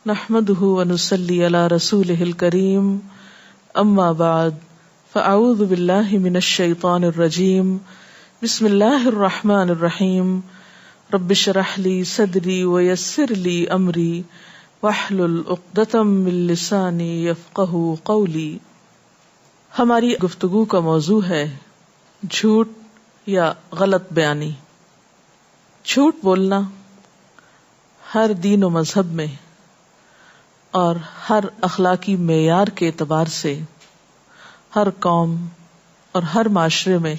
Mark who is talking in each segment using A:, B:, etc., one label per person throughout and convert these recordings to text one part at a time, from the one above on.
A: نحمده ونصلي على رسوله الكريم اما بعد فاعوذ بالله من الشيطان الرجيم بسم الله الرحمن الرحيم رب اشرح لي صدري ويسر لي امري واحلل عقدة من لساني يفقهوا قولي۔ ہماری گفتگو کا موضوع ہے جھوٹ یا غلط بیانی۔ جھوٹ بولنا ہر دین و مذہب میں اور ہر اخلاقی معیار کے اعتبار سے ہر قوم اور ہر معاشرے میں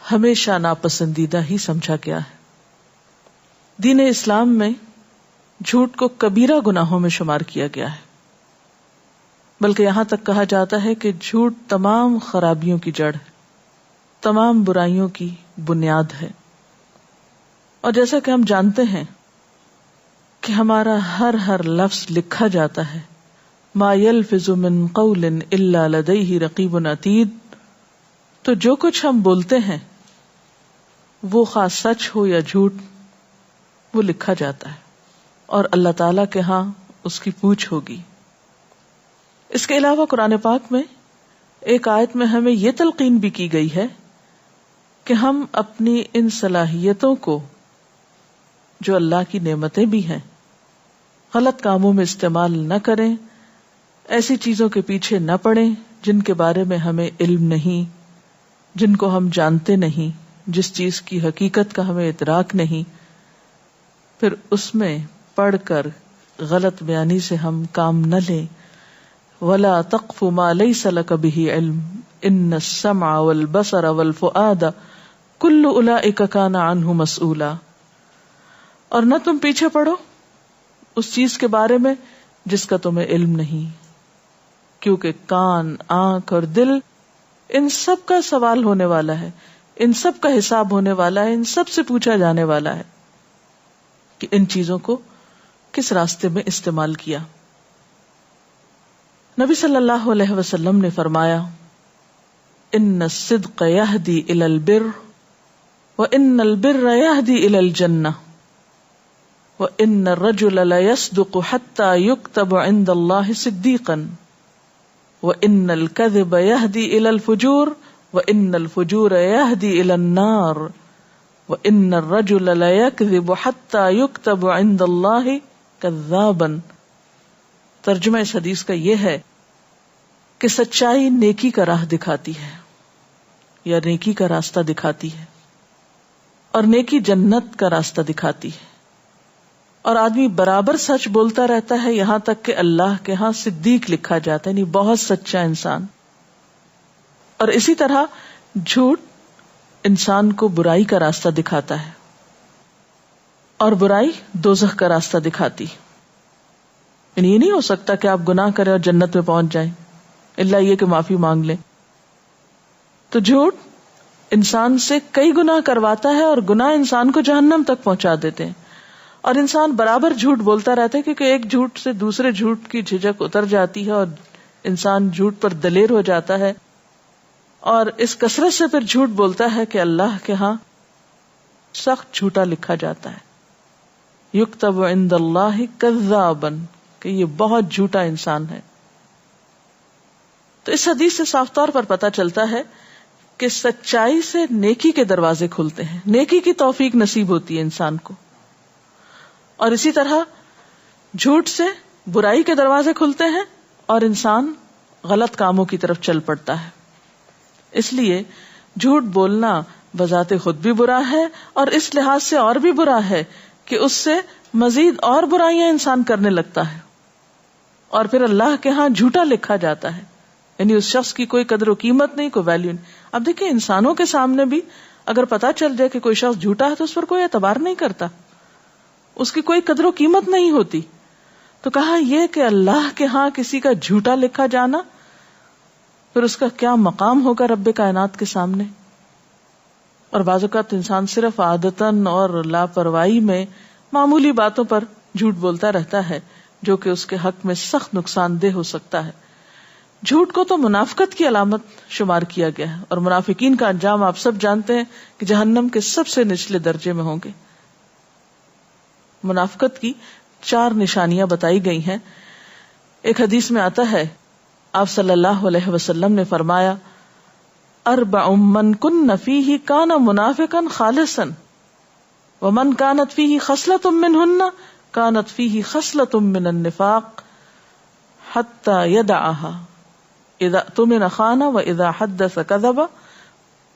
A: ہمیشہ ناپسندیدہ ہی سمجھا گیا ہے۔ دین اسلام میں جھوٹ کو کبیرہ گناہوں میں شمار کیا گیا ہے، بلکہ یہاں تک کہا جاتا ہے کہ جھوٹ تمام خرابیوں کی جڑ ہے، تمام برائیوں کی بنیاد ہے۔ اور جیسا کہ ہم جانتے ہیں کہ ہمارا ہر لفظ لکھا جاتا ہے، ما یلفظ من قول الا لدیہ رقیب عتید، تو جو کچھ ہم بولتے ہیں وہ خواہ سچ ہو یا جھوٹ وہ لکھا جاتا ہے اور اللہ تعالی کے ہاں اس کی پوچھ ہوگی۔ اس کے علاوہ قرآن پاک میں ایک آیت میں ہمیں یہ تلقین بھی کی گئی ہے کہ ہم اپنی ان صلاحیتوں کو جو اللہ کی نعمتیں بھی ہیں غلط کاموں میں استعمال نہ کریں، ایسی چیزوں کے پیچھے نہ پڑیں جن کے بارے میں ہمیں علم نہیں، جن کو ہم جانتے نہیں، جس چیز کی حقیقت کا ہمیں ادراک نہیں، پھر اس میں پڑھ کر غلط بیانی سے ہم کام نہ لیں۔ وَلَا تَقْفُ مَا لَيْسَ لَكَ بِهِ عِلْمٌ إِنَّ السَّمْعَ وَالْبَصَرَ وَالْفُؤَادَ كُلُّ أُولَئِكَ كَانَ عَنْهُ مَسْئُولًا، اور نہ تم پیچھے پڑو اس چیز کے بارے میں جس کا تمہیں علم نہیں، کیونکہ کان، آنکھ اور دل ان سب کا سوال ہونے والا ہے، ان سب کا حساب ہونے والا ہے، ان سب سے پوچھا جانے والا ہے کہ ان چیزوں کو کس راستے میں استعمال کیا۔ نبی صلی اللہ علیہ وسلم نے فرمایا، ان الصدق یہدی الی البر وان البر یہدی الی الجنہ وان الرجل لیصدق حتی یکتب عند اللہ صدیقا وان الکذب یہدی الی الفجور وان الفجور یہدی الی النار وان الرجل لیکذب حتی یکتب عند اللہ کذابا۔ ترجمہ اس حدیث کا یہ ہے کہ سچائی نیکی کا راہ دکھاتی ہے یا نیکی کا راستہ دکھاتی ہے، اور نیکی جنت کا راستہ دکھاتی ہے، اور آدمی برابر سچ بولتا رہتا ہے یہاں تک کہ اللہ کے ہاں صدیق لکھا جاتا ہے، یعنی بہت سچا انسان۔ اور اسی طرح جھوٹ انسان کو برائی کا راستہ دکھاتا ہے، اور برائی دوزخ کا راستہ دکھاتی۔ یعنی یہ نہیں ہو سکتا کہ آپ گناہ کریں اور جنت میں پہنچ جائیں، الا یہ کہ معافی مانگ لیں۔ تو جھوٹ انسان سے کئی گناہ کرواتا ہے، اور گناہ انسان کو جہنم تک پہنچا دیتے ہیں، اور انسان برابر جھوٹ بولتا رہتا ہے، کیونکہ ایک جھوٹ سے دوسرے جھوٹ کی جھجک اتر جاتی ہے اور انسان جھوٹ پر دلیر ہو جاتا ہے، اور اس کثرت سے پھر جھوٹ بولتا ہے کہ اللہ کے ہاں سخت جھوٹا لکھا جاتا ہے، یکتب عند اللہ کذابا، کہ یہ بہت جھوٹا انسان ہے۔ تو اس حدیث سے صاف طور پر پتہ چلتا ہے کہ سچائی سے نیکی کے دروازے کھلتے ہیں، نیکی کی توفیق نصیب ہوتی ہے انسان کو، اور اسی طرح جھوٹ سے برائی کے دروازے کھلتے ہیں اور انسان غلط کاموں کی طرف چل پڑتا ہے۔ اس لیے جھوٹ بولنا بذات خود بھی برا ہے، اور اس لحاظ سے اور بھی برا ہے کہ اس سے مزید اور برائیاں انسان کرنے لگتا ہے، اور پھر اللہ کے ہاں جھوٹا لکھا جاتا ہے، یعنی اس شخص کی کوئی قدر و قیمت نہیں، کوئی ویلیو نہیں۔ اب دیکھیں انسانوں کے سامنے بھی اگر پتا چل جائے کہ کوئی شخص جھوٹا ہے تو اس پر کوئی اعتبار نہیں کرتا، اس کی کوئی قدر و قیمت نہیں ہوتی۔ تو کہا یہ کہ اللہ کے ہاں کسی کا جھوٹا لکھا جانا، پھر اس کا کیا مقام ہوگا رب کائنات کے سامنے۔ اور بعض اوقات انسان صرف عادتاً اور لاپرواہی میں معمولی باتوں پر جھوٹ بولتا رہتا ہے، جو کہ اس کے حق میں سخت نقصان دہ ہو سکتا ہے۔ جھوٹ کو تو منافقت کی علامت شمار کیا گیا ہے، اور منافقین کا انجام آپ سب جانتے ہیں کہ جہنم کے سب سے نچلے درجے میں ہوں گے۔ منافقت کی 4 نشانیاں بتائی گئی ہیں. ایک حدیث میں آتا ہے آپ صلی اللہ علیہ وسلم نے فرمایا 4 من کن فیہ کان منافقا خالصا ومن کانت فیہ خصلۃ منہن کانت فیہ خصلۃ من النفاق حتی یدعها اذا اؤتمن خان واذا حدث کذب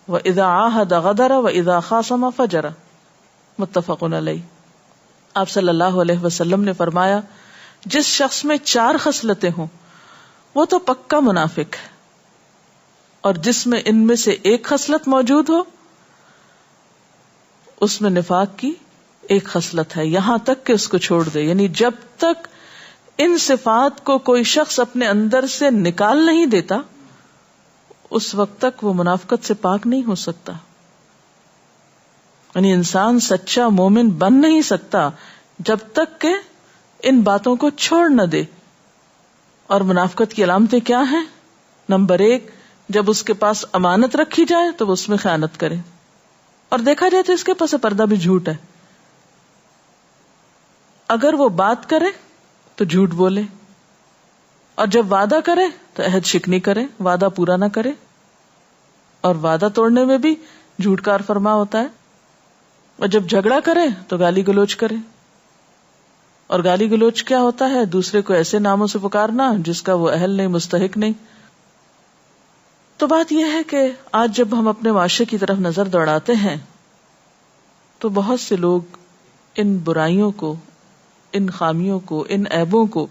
A: واذا عاہد غدر واذا خاصم فجر. متفق علیہ. آپ صلی اللہ علیہ وسلم نے فرمایا جس شخص میں 4 خصلتیں ہوں وہ تو پکا منافق ہے، اور جس میں ان میں سے ایک خصلت موجود ہو اس میں نفاق کی ایک خصلت ہے، یہاں تک کہ اس کو چھوڑ دے. یعنی جب تک ان صفات کو کوئی شخص اپنے اندر سے نکال نہیں دیتا اس وقت تک وہ منافقت سے پاک نہیں ہو سکتا. یعنی انسان سچا مومن بن نہیں سکتا جب تک کہ ان باتوں کو چھوڑ نہ دے. اور منافقت کی علامتیں کیا ہیں؟ نمبر 1، جب اس کے پاس امانت رکھی جائے تو وہ اس میں خیانت کرے، اور دیکھا جائے تو اس کے پاس پردہ بھی جھوٹ ہے. اگر وہ بات کرے تو جھوٹ بولے، اور جب وعدہ کرے تو عہد شکنی کرے، وعدہ پورا نہ کرے، اور وعدہ توڑنے میں بھی جھوٹ کار فرما ہوتا ہے. اور جب جھگڑا کرے تو گالی گلوچ کرے، اور گالی گلوچ کیا ہوتا ہے؟ دوسرے کو ایسے ناموں سے پکارنا جس کا وہ اہل نہیں، مستحق نہیں. تو بات یہ ہے کہ آج جب ہم اپنے معاشرے کی طرف نظر دوڑاتے ہیں تو بہت سے لوگ ان برائیوں کو، ان خامیوں کو، ان عیبوں کو،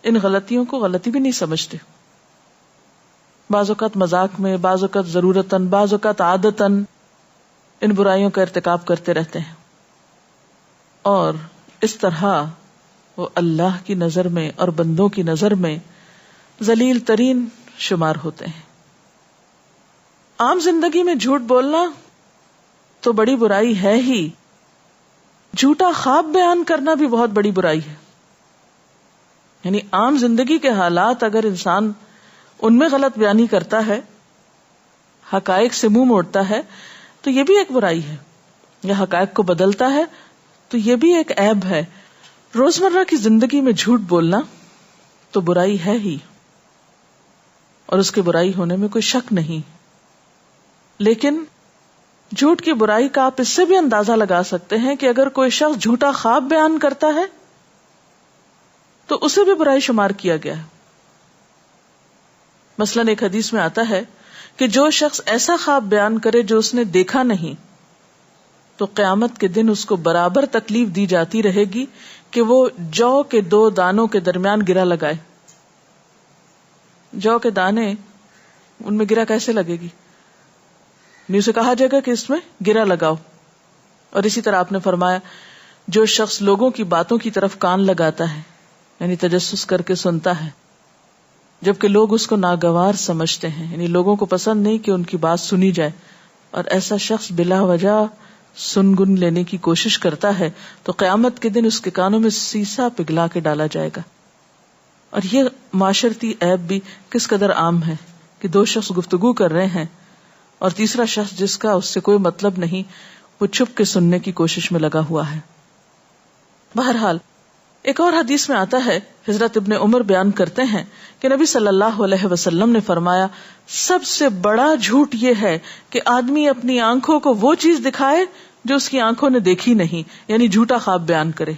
A: ان غلطیوں کو غلطی بھی نہیں سمجھتے. بعض اوقات مذاق میں، بعض اوقات ضرورتاً، بعض اوقات عادتاً ان برائیوں کا ارتکاب کرتے رہتے ہیں، اور اس طرح وہ اللہ کی نظر میں اور بندوں کی نظر میں ذلیل ترین شمار ہوتے ہیں. عام زندگی میں جھوٹ بولنا تو بڑی برائی ہے ہی، جھوٹا خواب بیان کرنا بھی بہت بڑی برائی ہے. یعنی عام زندگی کے حالات اگر انسان ان میں غلط بیانی کرتا ہے، حقائق سے منہ موڑتا ہے، تو یہ بھی ایک برائی ہے. یا حقائق کو بدلتا ہے تو یہ بھی ایک عیب ہے. روزمرہ کی زندگی میں جھوٹ بولنا تو برائی ہے ہی، اور اس کے برائی ہونے میں کوئی شک نہیں. لیکن جھوٹ کی برائی کا آپ اس سے بھی اندازہ لگا سکتے ہیں کہ اگر کوئی شخص جھوٹا خواب بیان کرتا ہے تو اسے بھی برائی شمار کیا گیا ہے. مثلاً ایک حدیث میں آتا ہے کہ جو شخص ایسا خواب بیان کرے جو اس نے دیکھا نہیں تو قیامت کے دن اس کو برابر تکلیف دی جاتی رہے گی کہ وہ جو کے 2 دانوں کے درمیان گرا لگائے. جو کے دانے، ان میں گرا کیسے لگے گی؟ نہیں، اسے کہا جائے گا کہ اس میں گرا لگاؤ. اور اسی طرح آپ نے فرمایا جو شخص لوگوں کی باتوں کی طرف کان لگاتا ہے، یعنی تجسس کر کے سنتا ہے جبکہ لوگ اس کو ناگوار سمجھتے ہیں، یعنی لوگوں کو پسند نہیں کہ ان کی بات سنی جائے، اور ایسا شخص بلا وجہ سن گن لینے کی کوشش کرتا ہے تو قیامت کے دن اس کے کانوں میں سیسا پگھلا کے ڈالا جائے گا. اور یہ معاشرتی عیب بھی کس قدر عام ہے کہ 2 شخص گفتگو کر رہے ہیں اور تیسرا شخص جس کا اس سے کوئی مطلب نہیں وہ چھپ کے سننے کی کوشش میں لگا ہوا ہے. بہرحال ایک اور حدیث میں آتا ہے، حضرت ابن عمر بیان کرتے ہیں کہ نبی صلی اللہ علیہ وسلم نے فرمایا سب سے بڑا جھوٹ یہ ہے کہ آدمی اپنی آنکھوں کو وہ چیز دکھائے جو اس کی آنکھوں نے دیکھی نہیں، یعنی جھوٹا خواب بیان کرے،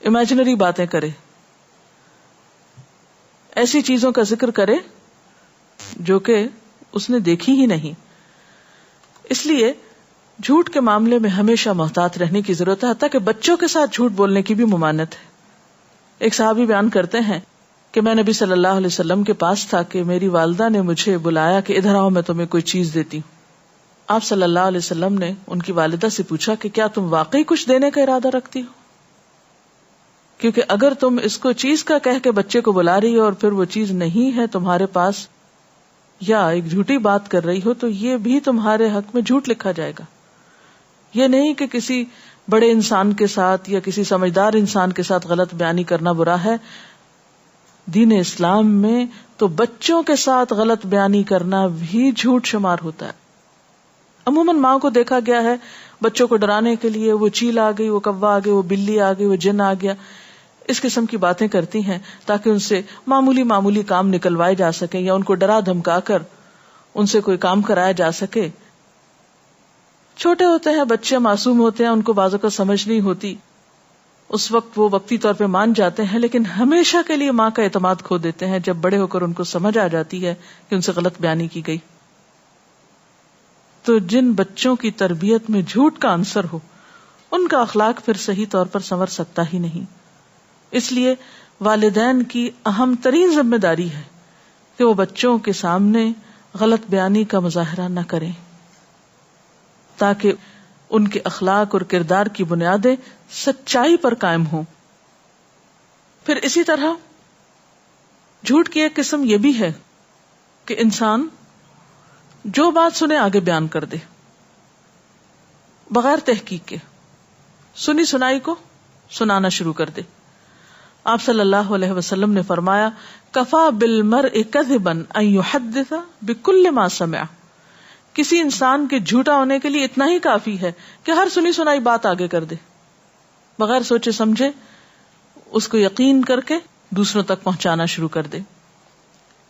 A: امیجنری باتیں کرے، ایسی چیزوں کا ذکر کرے جو کہ اس نے دیکھی ہی نہیں. اس لیے جھوٹ کے معاملے میں ہمیشہ محتاط رہنے کی ضرورت ہے، حتیٰ کہ بچوں کے ساتھ جھوٹ بولنے کی بھی ممانعت ہے. ایک صحابی بیان کرتے ہیں کہ میں نبی صلی اللہ علیہ وسلم کے پاس تھا کہ میری والدہ نے مجھے بلایا کہ ادھر آؤ میں تمہیں کوئی چیز دیتی ہوں. آپ صلی اللہ علیہ وسلم نے ان کی والدہ سے پوچھا کہ کیا تم واقعی کچھ دینے کا ارادہ رکھتی ہو؟ کیونکہ اگر تم اس کو چیز کا کہہ کے بچے کو بلا رہی ہو اور پھر وہ چیز نہیں ہے تمہارے پاس، یا ایک جھوٹی بات کر رہی ہو، تو یہ بھی تمہارے حق میں جھوٹ لکھا جائے گا. یہ نہیں کہ کسی بڑے انسان کے ساتھ یا کسی سمجھدار انسان کے ساتھ غلط بیانی کرنا برا ہے. دین اسلام میں تو بچوں کے ساتھ غلط بیانی کرنا بھی جھوٹ شمار ہوتا ہے. عموماً ماں کو دیکھا گیا ہے بچوں کو ڈرانے کے لیے وہ چیل آ گئی، وہ کوا آ گئی، وہ بلی آ گئی، وہ جن آ گیا، اس قسم کی باتیں کرتی ہیں تاکہ ان سے معمولی کام نکلوائے جا سکیں یا ان کو ڈرا دھمکا کر ان سے کوئی کام کرایا جا سکے. چھوٹے ہوتے ہیں بچے، معصوم ہوتے ہیں، ان کو بعض اوقات سمجھ نہیں ہوتی، اس وقت وہ وقتی طور پہ مان جاتے ہیں، لیکن ہمیشہ کے لیے ماں کا اعتماد کھو دیتے ہیں جب بڑے ہو کر ان کو سمجھ آ جاتی ہے کہ ان سے غلط بیانی کی گئی. تو جن بچوں کی تربیت میں جھوٹ کا عنصر ہو ان کا اخلاق پھر صحیح طور پر سنور سکتا ہی نہیں. اس لیے والدین کی اہم ترین ذمہ داری ہے کہ وہ بچوں کے سامنے غلط بیانی کا مظاہرہ نہ کریں تاکہ ان کے اخلاق اور کردار کی بنیادیں سچائی پر قائم ہوں. پھر اسی طرح جھوٹ کی ایک قسم یہ بھی ہے کہ انسان جو بات سنے آگے بیان کر دے بغیر تحقیق کے، سنی سنائی کو سنانا شروع کر دے. آپ صلی اللہ علیہ وسلم نے فرمایا کفا بالمرء کذبا ان یحدث بکل ما سمع، کسی انسان کے جھوٹا ہونے کے لیے اتنا ہی کافی ہے کہ ہر سنی سنائی بات آگے کر دے، بغیر سوچے سمجھے اس کو یقین کر کے دوسروں تک پہنچانا شروع کر دے.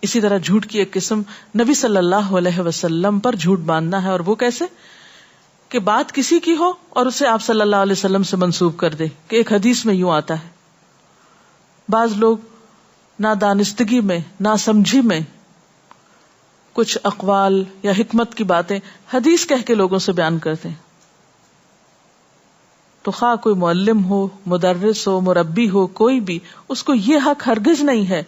A: اسی طرح جھوٹ کی ایک قسم نبی صلی اللہ علیہ وسلم پر جھوٹ باندھنا ہے، اور وہ کیسے کہ بات کسی کی ہو اور اسے آپ صلی اللہ علیہ وسلم سے منسوب کر دے کہ ایک حدیث میں یوں آتا ہے. بعض لوگ نادانستگی میں، ناسمجھی میں کچھ اقوال یا حکمت کی باتیں حدیث کہہ کے لوگوں سے بیان کرتے ہیں. تو خواہ کوئی معلم ہو، مدرس ہو، مربی ہو، کوئی بھی، اس کو یہ حق ہرگز نہیں ہے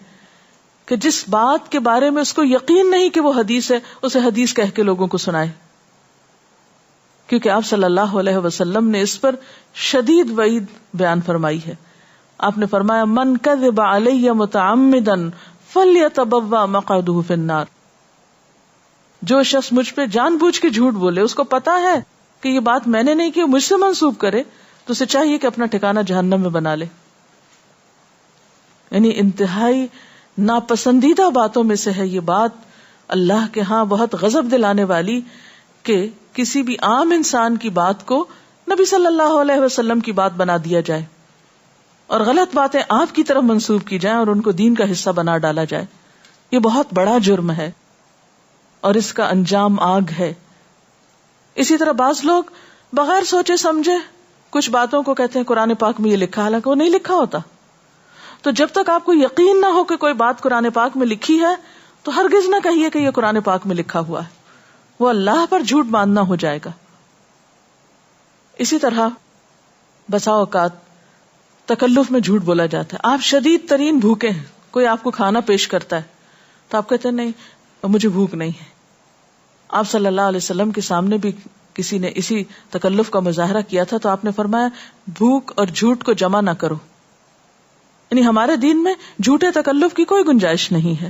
A: کہ جس بات کے بارے میں اس کو یقین نہیں کہ وہ حدیث ہے اسے حدیث کہہ کے لوگوں کو سنائے، کیونکہ آپ صلی اللہ علیہ وسلم نے اس پر شدید وعید بیان فرمائی ہے. آپ نے فرمایا من کذب علی متعمدا فلیتبوأ مقعدہ فی النار، جو شخص مجھ پہ جان بوجھ کے جھوٹ بولے، اس کو پتا ہے کہ یہ بات میں نے نہیں کی، مجھ سے منسوب کرے، تو اسے چاہیے کہ اپنا ٹھکانہ جہنم میں بنا لے. یعنی انتہائی ناپسندیدہ باتوں میں سے ہے یہ بات، اللہ کے ہاں بہت غضب دلانے والی، کہ کسی بھی عام انسان کی بات کو نبی صلی اللہ علیہ وسلم کی بات بنا دیا جائے اور غلط باتیں آپ کی طرف منسوب کی جائیں اور ان کو دین کا حصہ بنا ڈالا جائے. یہ بہت بڑا جرم ہے اور اس کا انجام آگ ہے. اسی طرح بعض لوگ بغیر سوچے سمجھے کچھ باتوں کو کہتے ہیں قرآن پاک میں یہ لکھا، حالانکہ وہ نہیں لکھا ہوتا. تو جب تک آپ کو یقین نہ ہو کہ کوئی بات قرآن پاک میں لکھی ہے تو ہرگز نہ کہیے کہ یہ قرآن پاک میں لکھا ہوا ہے، وہ اللہ پر جھوٹ باندھنا ہو جائے گا. اسی طرح بسا اوقات تکلف میں جھوٹ بولا جاتا ہے. آپ شدید ترین بھوکے ہیں، کوئی آپ کو کھانا پیش کرتا ہے تو آپ کہتے ہیں نہیں مجھے بھوک نہیں ہے. آپ صلی اللہ علیہ وسلم کے سامنے بھی کسی نے اسی تکلف کا مظاہرہ کیا تھا تو آپ نے فرمایا بھوک اور جھوٹ کو جمع نہ کرو. یعنی ہمارے دین میں جھوٹے تکلف کی کوئی گنجائش نہیں ہے.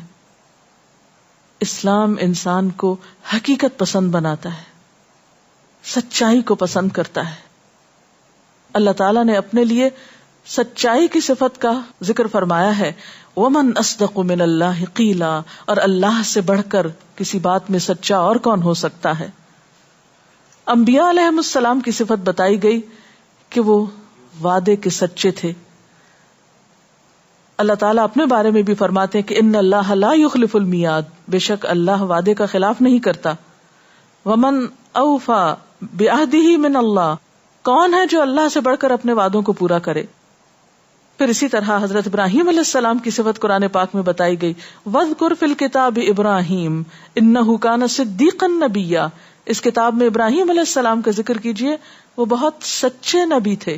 A: اسلام انسان کو حقیقت پسند بناتا ہے، سچائی کو پسند کرتا ہے. اللہ تعالیٰ نے اپنے لیے سچائی کی صفت کا ذکر فرمایا ہے، وَمَنْ أَصْدَقُ مِنَ اللَّهِ قِيلًا، اور اللہ سے بڑھ کر کسی بات میں سچا اور کون ہو سکتا ہے. انبیاء علیہم السلام کی صفت بتائی گئی کہ وہ وعدے کے سچے تھے. اللہ تعالیٰ اپنے بارے میں بھی فرماتے ہیں کہ ان اللہ لا یخلف المیعاد، بے شک اللہ وعدے کا خلاف نہیں کرتا. ومن اوفا بعہدہ من اللہ، کون ہے جو اللہ سے بڑھ کر اپنے وعدوں کو پورا کرے. پھر اسی طرح حضرت ابراہیم علیہ السلام کی صفت قرآن پاک میں بتائی گئی، وَاذْكُرْ فِي الْكِتَابِ ابراہیم انہ کان صدیقا نبیا، اس کتاب میں ابراہیم علیہ السلام کا ذکر کیجئے، وہ بہت سچے نبی تھے،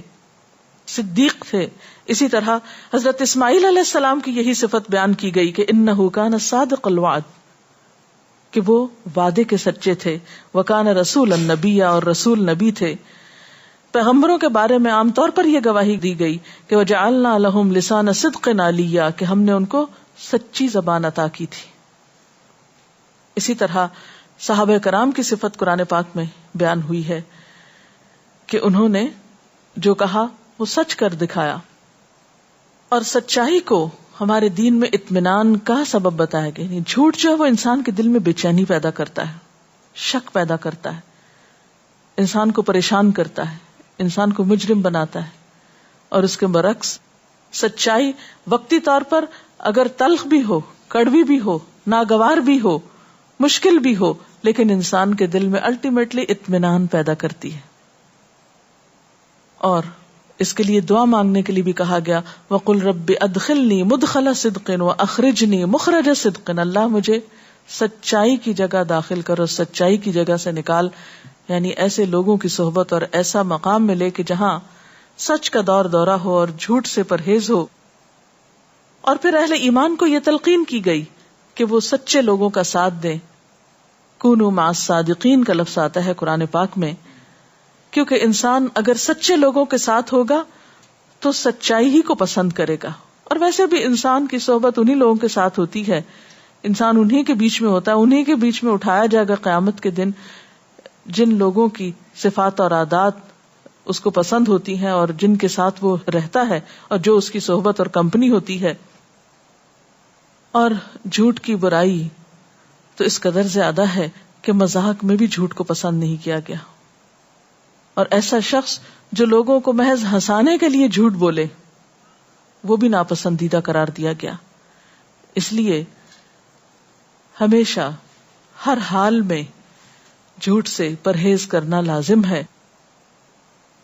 A: صدیق تھے. اسی طرح حضرت اسماعیل علیہ السلام کی یہی صفت بیان کی گئی کہ انہ کان صادق الوعد، کہ وہ وعدے کے سچے تھے. وکان رسول النبی، اور رسول نبی تھے. پیغمبروں کے بارے میں عام طور پر یہ گواہی دی گئی کہ وجعلنا لہم لسان صدق علیہ، کہ ہم نے ان کو سچی زبان عطا کی تھی. اسی طرح صحابہ کرام کی صفت قرآن پاک میں بیان ہوئی ہے کہ انہوں نے جو کہا وہ سچ کر دکھایا. اور سچائی کو ہمارے دین میں اطمینان کا سبب بتایا گیا. یعنی جھوٹ جو ہے وہ انسان کے دل میں بے چینی پیدا کرتا ہے، شک پیدا کرتا ہے. انسان کو پریشان کرتا ہے، انسان کو مجرم بناتا ہے. اور اس کے برعکس سچائی وقتی طور پر اگر تلخ بھی ہو، کڑوی بھی ہو، ناگوار بھی ہو، مشکل بھی ہو، لیکن انسان کے دل میں الٹیمیٹلی اطمینان پیدا کرتی ہے. اور اس کے لیے دعا مانگنے کے لیے بھی کہا گیا وَقُلْ رَبِّ أَدْخِلْنِي مُدْخَلَ صِدْقٍ وَأَخْرِجْنِي مُخْرَجَ صِدْقٍ. اللہ مجھے سچائی کی جگہ داخل کرو، سچائی کی جگہ سے نکال، یعنی ایسے لوگوں کی صحبت اور ایسا مقام ملے کہ جہاں سچ کا دور دورہ ہو اور جھوٹ سے پرہیز ہو. اور پھر اہل ایمان کو یہ تلقین کی گئی کہ وہ سچے لوگوں کا ساتھ دیں. کونوا مع الصادقین کا لفظ آتا ہے قرآن پاک میں، کیونکہ انسان اگر سچے لوگوں کے ساتھ ہوگا تو سچائی ہی کو پسند کرے گا. اور ویسے بھی انسان کی صحبت انہی لوگوں کے ساتھ ہوتی ہے، انسان انہی کے بیچ میں ہوتا ہے، انہی کے بیچ میں اٹھایا جائے گا قیامت کے دن جن لوگوں کی صفات اور عادات اس کو پسند ہوتی ہیں اور جن کے ساتھ وہ رہتا ہے اور جو اس کی صحبت اور کمپنی ہوتی ہے. اور جھوٹ کی برائی تو اس قدر زیادہ ہے کہ مذاق میں بھی جھوٹ کو پسند نہیں کیا گیا. اور ایسا شخص جو لوگوں کو محض ہنسانے کے لیے جھوٹ بولے وہ بھی ناپسندیدہ قرار دیا گیا. اس لیے ہمیشہ ہر حال میں جھوٹ سے پرہیز کرنا لازم ہے.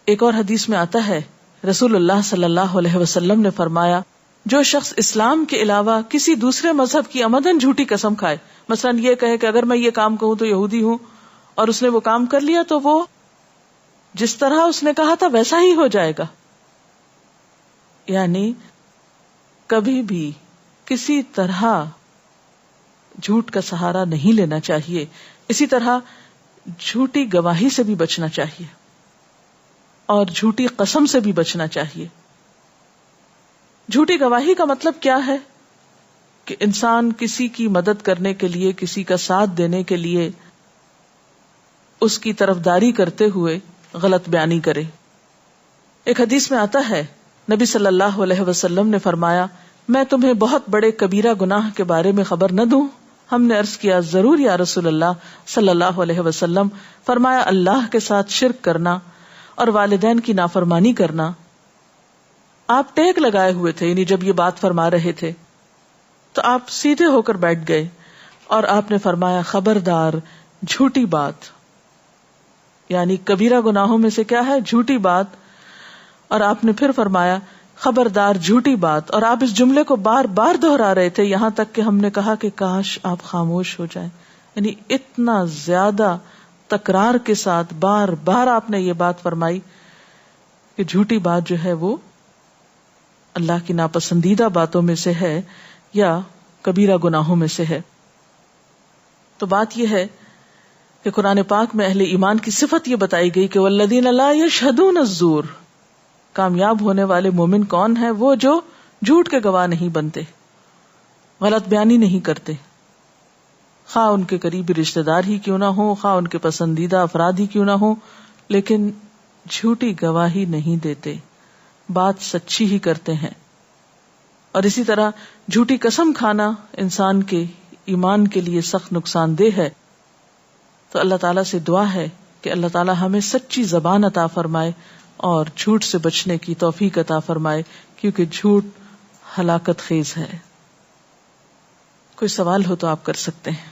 A: ایک اور حدیث میں آتا ہے رسول اللہ صلی اللہ علیہ وسلم نے فرمایا جو شخص اسلام کے علاوہ کسی دوسرے مذہب کی عمدن جھوٹی قسم کھائے، مثلا یہ کہے کہ اگر میں یہ کام کہوں تو یہودی ہوں، اور اس نے وہ کام کر لیا تو وہ جس طرح اس نے کہا تھا ویسا ہی ہو جائے گا. یعنی کبھی بھی کسی طرح جھوٹ کا سہارا نہیں لینا چاہیے. اسی طرح جھوٹی گواہی سے بھی بچنا چاہیے اور جھوٹی قسم سے بھی بچنا چاہیے. جھوٹی گواہی کا مطلب کیا ہے کہ انسان کسی کی مدد کرنے کے لیے، کسی کا ساتھ دینے کے لیے اس کی طرفداری کرتے ہوئے غلط بیانی کرے. ایک حدیث میں آتا ہے نبی صلی اللہ علیہ وسلم نے فرمایا میں تمہیں بہت بڑے کبیرہ گناہ کے بارے میں خبر نہ دوں؟ ہم نے عرض کیا ضرور یا رسول اللہ صلی اللہ علیہ وسلم. فرمایا اللہ کے ساتھ شرک کرنا اور والدین کی نافرمانی کرنا. آپ ٹیک لگائے ہوئے تھے، یعنی جب یہ بات فرما رہے تھے تو آپ سیدھے ہو کر بیٹھ گئے اور آپ نے فرمایا خبردار جھوٹی بات، یعنی کبیرہ گناہوں میں سے کیا ہے؟ جھوٹی بات. اور آپ نے پھر فرمایا خبردار جھوٹی بات، اور آپ اس جملے کو بار بار دہرا رہے تھے یہاں تک کہ ہم نے کہا کہ کاش آپ خاموش ہو جائیں. یعنی اتنا زیادہ تکرار کے ساتھ بار بار آپ نے یہ بات فرمائی کہ جھوٹی بات جو ہے وہ اللہ کی ناپسندیدہ باتوں میں سے ہے یا کبیرہ گناہوں میں سے ہے. تو بات یہ ہے کہ قرآن پاک میں اہل ایمان کی صفت یہ بتائی گئی کہ والذین لا یشہدون الزور. کامیاب ہونے والے مومن کون ہیں؟ وہ جو جھوٹ کے گواہ نہیں بنتے، غلط بیانی نہیں کرتے، خواہ ان کے قریبی رشتہ دار ہی کیوں نہ ہو، خواہ ان کے پسندیدہ افراد ہی کیوں نہ ہو، لیکن جھوٹی گواہی نہیں دیتے، بات سچی ہی کرتے ہیں. اور اسی طرح جھوٹی قسم کھانا انسان کے ایمان کے لیے سخت نقصان دہ ہے. تو اللہ تعالیٰ سے دعا ہے کہ اللہ تعالیٰ ہمیں سچی زبان عطا فرمائے اور جھوٹ سے بچنے کی توفیق عطا فرمائے، کیونکہ جھوٹ ہلاکت خیز ہے. کوئی سوال ہو تو آپ کر سکتے ہیں.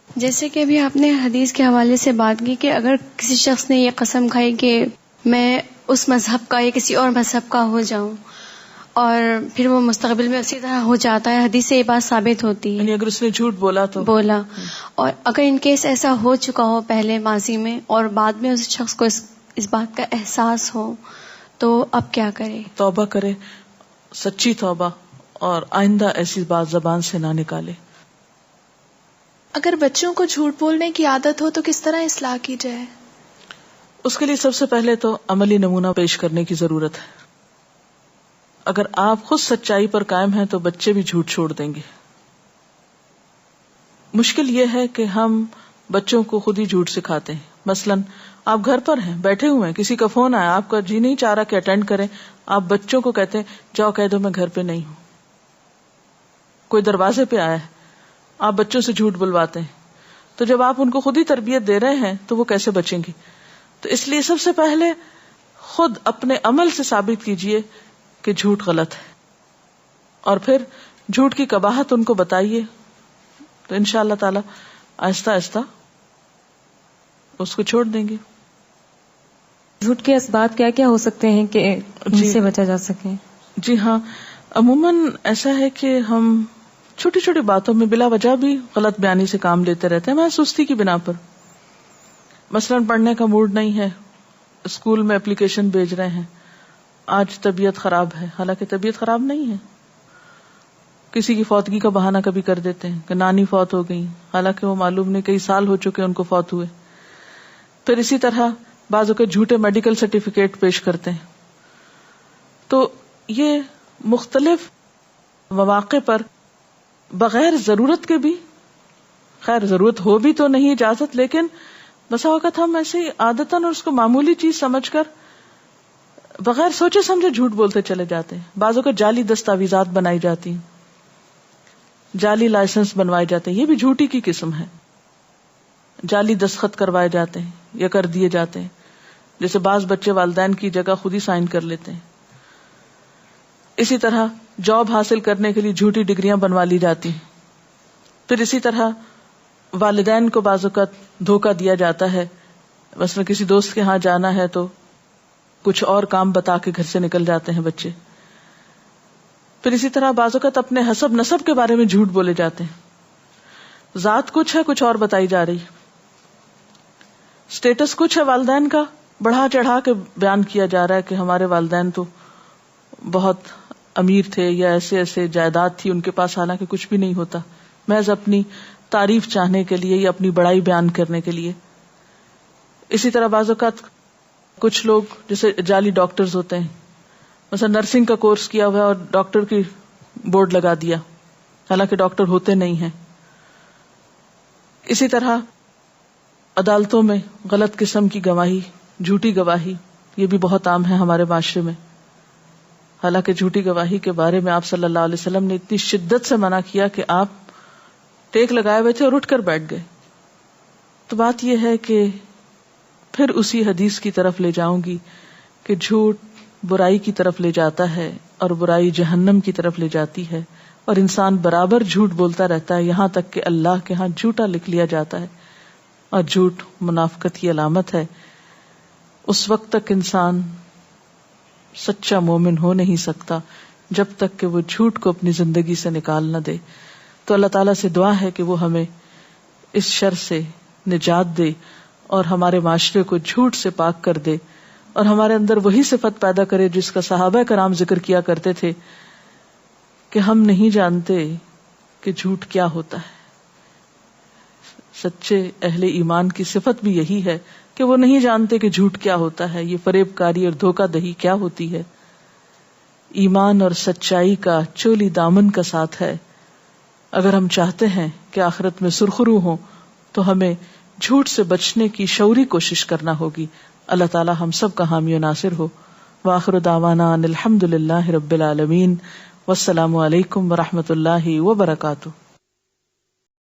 B: جیسے کہ ابھی آپ نے حدیث کے حوالے سے بات کی کہ اگر کسی شخص نے یہ قسم کھائی کہ میں اس مذہب کا یا کسی اور مذہب کا ہو جاؤں اور پھر وہ مستقبل میں اسی طرح ہو جاتا ہے، حدیث سے یہ بات ثابت ہوتی ہے.
A: یعنی اگر اس نے جھوٹ بولا تو
B: اور اگر ان کیس ایسا ہو چکا ہو پہلے ماضی میں اور بعد میں اس شخص کو اس بات کا احساس ہو تو اب کیا کرے؟
A: توبہ کرے، سچی توبہ، اور آئندہ ایسی بات زبان سے نہ نکالے.
C: اگر بچوں کو جھوٹ بولنے کی عادت ہو تو کس طرح اصلاح کی جائے؟
A: اس کے لیے سب سے پہلے تو عملی نمونہ پیش کرنے کی ضرورت ہے. اگر آپ خود سچائی پر قائم ہیں تو بچے بھی جھوٹ چھوڑ دیں گے. مشکل یہ ہے کہ ہم بچوں کو خود ہی جھوٹ سکھاتے ہیں. مثلا آپ گھر پر ہیں، بیٹھے ہوئے ہیں، کسی کا فون آیا، آپ کا جی نہیں چاہ رہا کہ اٹینڈ کریں، آپ بچوں کو کہتے ہیں جاؤ کہہ دو میں گھر پہ نہیں ہوں. کوئی دروازے پہ آیا ہے، آپ بچوں سے جھوٹ بلواتے ہیں. تو جب آپ ان کو خود ہی تربیت دے رہے ہیں تو وہ کیسے بچیں گی؟ تو اس لیے سب سے پہلے خود اپنے عمل سے ثابت کیجئے کہ جھوٹ غلط ہے، اور پھر جھوٹ کی قباحت ان کو بتائیے، تو انشاءاللہ تعالی آہستہ آہستہ اس کو چھوڑ دیں گے.
D: جھوٹ کے اسباب کیا کیا ہو سکتے ہیں کہ ان سے بچا جا سکے؟
A: جی ہاں، عموماً ایسا ہے کہ ہم چھوٹی چھوٹی باتوں میں بلا وجہ بھی غلط بیانی سے کام لیتے رہتے ہیں، میں سستی کی بنا پر. مثلاً پڑھنے کا موڈ نہیں ہے، اسکول میں اپلیکیشن بھیج رہے ہیں، آج طبیعت خراب ہے، حالانکہ طبیعت خراب نہیں ہے. کسی کی فوتگی کا بہانہ کبھی کر دیتے ہیں کہ نانی فوت ہو گئی، حالانکہ وہ معلوم نہیں کئی سال ہو چکے ان کو فوت ہوئے. پھر اسی طرح بعضوں کے جھوٹے میڈیکل سرٹیفکیٹ پیش کرتے ہیں. تو یہ مختلف مواقع پر بغیر ضرورت کے بھی، خیر ضرورت ہو بھی تو نہیں اجازت، لیکن بسا اوقات ہم ایسے ہی عادتاً اور اس کو معمولی چیز سمجھ کر بغیر سوچے سمجھے جھوٹ بولتے چلے جاتے ہیں. بعضوں کو جعلی دستاویزات بنائی جاتی ہیں، جعلی لائسنس بنوائے جاتے ہیں، یہ بھی جھوٹی کی قسم ہے. جعلی دستخط کروائے جاتے ہیں یا کر دیے جاتے ہیں، جیسے بعض بچے والدین کی جگہ خود ہی سائن کر لیتے ہیں. اسی طرح جاب حاصل کرنے کے لیے جھوٹی ڈگریاں بنوا لی جاتی ہیں. پھر اسی طرح والدین کو بعض اوقات دھوکہ دیا جاتا ہے، مثلا کسی دوست کے ہاں جانا ہے تو کچھ اور کام بتا کے گھر سے نکل جاتے ہیں بچے. پھر اسی طرح بعض اوقات اپنے حسب نسب کے بارے میں جھوٹ بولے جاتے ہیں، ذات کچھ ہے کچھ اور بتائی جا رہی، اسٹیٹس کچھ ہے والدین کا، بڑھا چڑھا کے بیان کیا جا رہا ہے کہ ہمارے والدین تو بہت امیر تھے یا ایسے ایسے جائیداد تھی ان کے پاس، حالانکہ کچھ بھی نہیں ہوتا، محض اپنی تعریف چاہنے کے لیے یا اپنی بڑائی بیان کرنے کے لیے. اسی طرح بعض اوقات کچھ لوگ جیسے جعلی ڈاکٹرز ہوتے ہیں، مثلا نرسنگ کا کورس کیا ہوا ہے اور ڈاکٹر کی بورڈ لگا دیا، حالانکہ ڈاکٹر ہوتے نہیں ہیں. اسی طرح عدالتوں میں غلط قسم کی گواہی، جھوٹی گواہی، یہ بھی بہت عام ہے ہمارے معاشرے میں. حالانکہ جھوٹی گواہی کے بارے میں آپ صلی اللہ علیہ وسلم نے اتنی شدت سے منع کیا کہ آپ ٹیک لگائے ہوئے تھے اور اٹھ کر بیٹھ گئے. تو بات یہ ہے کہ پھر اسی حدیث کی طرف لے جاؤں گی کہ جھوٹ برائی کی طرف لے جاتا ہے اور برائی جہنم کی طرف لے جاتی ہے، اور انسان برابر جھوٹ بولتا رہتا ہے یہاں تک کہ اللہ کے ہاں جھوٹا لکھ لیا جاتا ہے. اور جھوٹ منافقت کی علامت ہے. اس وقت تک انسان سچا مومن ہو نہیں سکتا جب تک کہ وہ جھوٹ کو اپنی زندگی سے نکال نہ دے. تو اللہ تعالیٰ سے دعا ہے کہ وہ ہمیں اس شر سے نجات دے اور ہمارے معاشرے کو جھوٹ سے پاک کر دے، اور ہمارے اندر وہی صفت پیدا کرے جس کا صحابہ کرام ذکر کیا کرتے تھے کہ ہم نہیں جانتے کہ جھوٹ کیا ہوتا ہے. سچے اہل ایمان کی صفت بھی یہی ہے کہ وہ نہیں جانتے کہ جھوٹ کیا ہوتا ہے، یہ فریب کاری اور دھوکہ دہی کیا ہوتی ہے. ایمان اور سچائی کا چولی دامن کا ساتھ ہے. اگر ہم چاہتے ہیں کہ آخرت میں سرخرو ہوں تو ہمیں جھوٹ سے بچنے کی شعوری کوشش کرنا ہوگی. اللہ تعالی ہم سب کا حامی و ناصر ہو. وآخر دعوانا ان الحمد للہ رب العالمین، والسلام علیکم ورحمۃ اللہ وبرکاتہ.